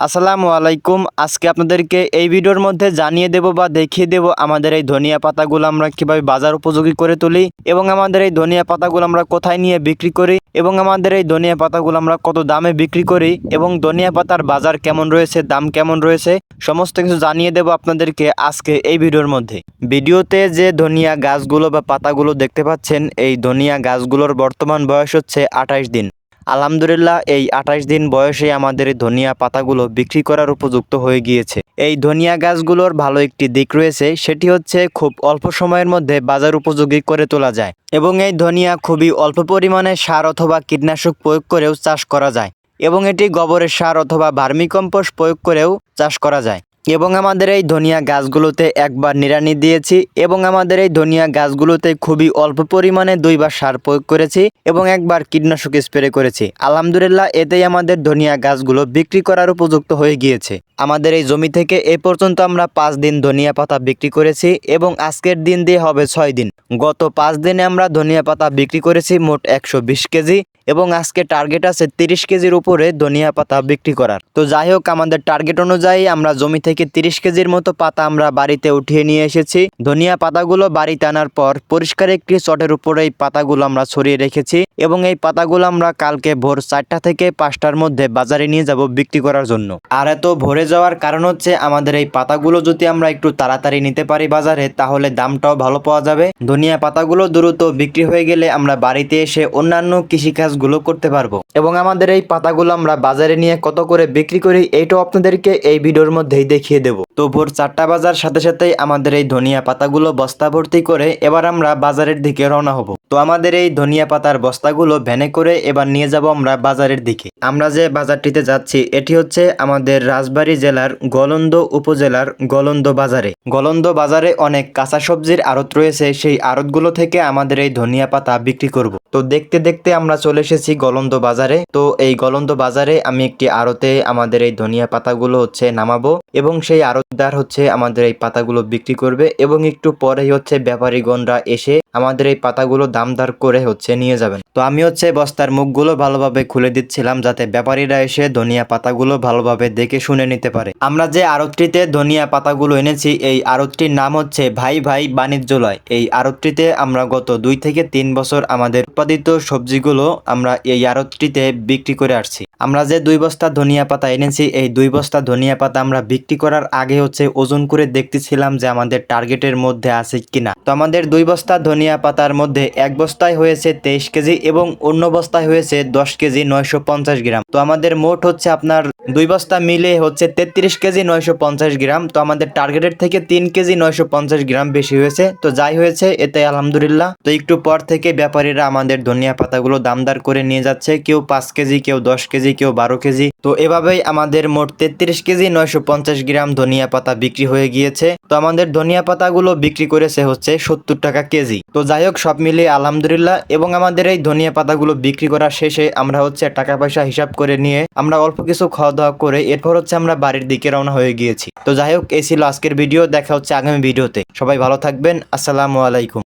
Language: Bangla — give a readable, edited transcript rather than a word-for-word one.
আসসালামু আলাইকুম। আজকে আপনাদেরকে এই ভিডিওর মধ্যে জানিয়ে দেব বা দেখিয়ে দেব আমাদের এই ধনিয়া পাতাগুলো আমরা কিভাবে বাজার উপযোগী করে তুলি এবং আমাদের এই ধনিয়া পাতাগুলো আমরা কোথায় নিয়ে বিক্রি করি এবং আমাদের এই ধনিয়া পাতাগুলো আমরা কত দামে বিক্রি করি এবং ধনিয়া পাতার বাজার কেমন রয়েছে, দাম কেমন রয়েছে, সমস্ত কিছু জানিয়ে দেব আপনাদেরকে আজকে এই ভিডিওর মধ্যে। ভিডিওতে যে ধনিয়া গাছগুলো বা পাতাগুলো দেখতে পাচ্ছেন, এই ধনিয়া গাছগুলোর বর্তমান বয়স হচ্ছে 28 দিন। আলহামদুলিল্লাহ, এই 28 দিন বয়সে আমাদের এই ধনিয়া পাতাগুলো বিক্রি করার উপযুক্ত হয়ে গিয়েছে। এই ধনিয়া গাছগুলোর ভালো একটি দিক রয়েছে, সেটি হচ্ছে খুব অল্প সময়ের মধ্যে বাজার উপযোগী করে তোলা যায় এবং এই ধনিয়া খুবই অল্প পরিমাণে সার অথবা কীটনাশক প্রয়োগ করেও চাষ করা যায় এবং এটি গোবরের সার অথবা ভার্মিকম্পোস্ট প্রয়োগ করেও চাষ করা যায়। এবং আমাদের এই ধনিয়া গাছগুলোতে একবার নিড়ানি দিয়েছি এবং আমাদের এই ধনিয়া গাছগুলোতে খুবই অল্প পরিমাণে 2বার সার প্রয়োগ করেছি এবং একবার কীটনাশক স্প্রে করেছি। আলহামদুলিল্লাহ, এতেই আমাদের ধনিয়া গাছগুলো বিক্রি করার উপযুক্ত হয়ে গিয়েছে। আমাদের এই জমি থেকে এ পর্যন্ত আমরা 5 দিন ধনিয়া পাতা বিক্রি করেছি এবং আজকের দিন দিয়ে হবে 6 দিন। গত 5 দিনে আমরা ধনিয়া পাতা বিক্রি করেছি মোট 120 কেজি এবং আজকে টার্গেট আছে 30 কেজির উপরে ধনিয়া পাতা বিক্রি করার। তো যাই হোক, আমাদের টার্গেট অনুযায়ী আমরা জমি থেকে 30 কেজির মতো পাতা আমরা বাড়িতে উঠিয়ে নিয়ে এসেছি। ধনিয়া পাতাগুলো বাড়িতে আনার পর পরিষ্কার একটি চটের উপরে এই পাতাগুলো আমরা ছড়িয়ে রেখেছি এবং এই পাতাগুলো আমরা কালকে ভোর 4টা থেকে 5টার মধ্যে বাজারে নিয়ে যাব বিক্রি করার জন্য। আর এত ভোরে যাওয়ার কারণ হচ্ছে আমাদের এই পাতাগুলো যদি আমরা একটু তাড়াতাড়ি নিতে পারি বাজারে, তাহলে দামটাও ভালো পাওয়া যাবে। ধনিয়া পাতাগুলো দ্রুত বিক্রি হয়ে গেলে আমরা বাড়িতে এসে অন্যান্য কৃষিকাজগুলো করতে পারবো এবং আমাদের এই পাতাগুলো আমরা বাজারে নিয়ে কত করে বিক্রি করি এইটাও আপনাদেরকে এই ভিডিওর মধ্যেই দেখিয়ে দেব। তো ভোর 4টা বাজার সাথে সাথেই আমাদের এই ধনিয়া পাতাগুলো বস্তা ভর্তি করে এবার আমরা বাজারের দিকে রওনা হব। তো আমাদের এই ধনিয়া পাতার বস্তাগুলো ভ্যানে করে এবার নিয়ে যাব আমরা বাজারের দিকে। আমরা যে বাজারটিতে যাচ্ছি এটি হচ্ছে আমাদের রাজবাড়ী জেলার গলন্দ উপজেলার গলন্দ বাজারে। গলন্দ বাজারে অনেক কাঁচা সবজির আড়ত রয়েছে, সেই আড়তগুলো থেকে আমাদের এই ধনিয়া পাতা বিক্রি করব। তো দেখতে দেখতে আমরা চলে এসেছি গলন্দ বাজারে। তো এই গলন্দ বাজারে আমি একটি আড়তে আমাদের এই ধনিয়া পাতাগুলো হচ্ছে নামাবো এবং সেই আড়তদার হচ্ছে আমাদের এই পাতাগুলো বিক্রি করবে এবং একটু পরেই হচ্ছে ব্যাপারীগণরা এসে আমাদের এই পাতাগুলো দামদার করে হচ্ছে নিয়ে যাবেন। তো আমি হচ্ছে বস্তার মুখগুলো ভালোভাবে খুলে দিচ্ছিলাম যাতে ব্যাপারীরা এসে ধনিয়া পাতাগুলো ভালোভাবে দেখে শুনে নিতে পারে। আমরা যে আড়তটিতে ধনিয়া পাতাগুলো এনেছি এই আড়তটির নাম হচ্ছে ভাই ভাই বাণিজ্যালয়। এই আড়তটিতে আমরা গত 2 থেকে 3 বছর আমাদের উৎপাদিত সবজিগুলো আমরা এই আড়তটিতে বিক্রি করে আসছি। আমরা যে 2 বস্তা ধনিয়া পাতা এনেছি এই 2 বস্তা ধনিয়া পাতা আমরা বিক্রি করার আগে হচ্ছে ওজন করে দেখতেছিলাম যে আমাদের টার্গেটের মধ্যে আছে কিনা। তো আমাদের 2 বস্তা ধনিয়া পাতার মধ্যে এক বস্তায় হয়েছে 23 কেজি এবং অন্য বস্তায় হয়েছে 10 কেজি 950 গ্রাম। তো আমাদের মোট হচ্ছে আপনার 2 বস্তা মিলে হচ্ছে 33 কেজি 950 গ্রাম। তো আমাদের টার্গেটের থেকে 3 কেজি 950 গ্রাম বেশি হয়েছে। তো যাই হয়েছে এতে আলহামদুলিল্লাহ। তো একটু পর থেকে ব্যাপারীরা আমাদের ধনিয়া পাতাগুলো দামদার করে নিয়ে যাচ্ছে, কেউ 5 কেজি, কেউ 10 কেজি, কেউ 12 কেজি। তো এভাবেই আমাদের মোট 33 কেজি 950 গ্রাম ধনিয়া পাতা বিক্রি হয়ে গিয়েছে। তো আমাদের ধনিয়া পাতাগুলো বিক্রি করেছে হচ্ছে 70 টাকা কেজি। তো যাই হোক, সব মিলিয়ে আলহামদুলিল্লাহ। এবং আমাদের এই ধনিয়া পাতাগুলো বিক্রি করার শেষে আমরা হচ্ছে টাকা পয়সা হিসাব করে নিয়ে আমরা অল্প কিছু খাওয়া দাওয়া করে এরপর হচ্ছে আমরা বাড়ির দিকে রওনা হয়ে গিয়েছি। তো যাই হোক, এই ছিল আজকের ভিডিও। দেখা হচ্ছে আগামী ভিডিওতে। সবাই ভালো থাকবেন। আসসালামু আলাইকুম।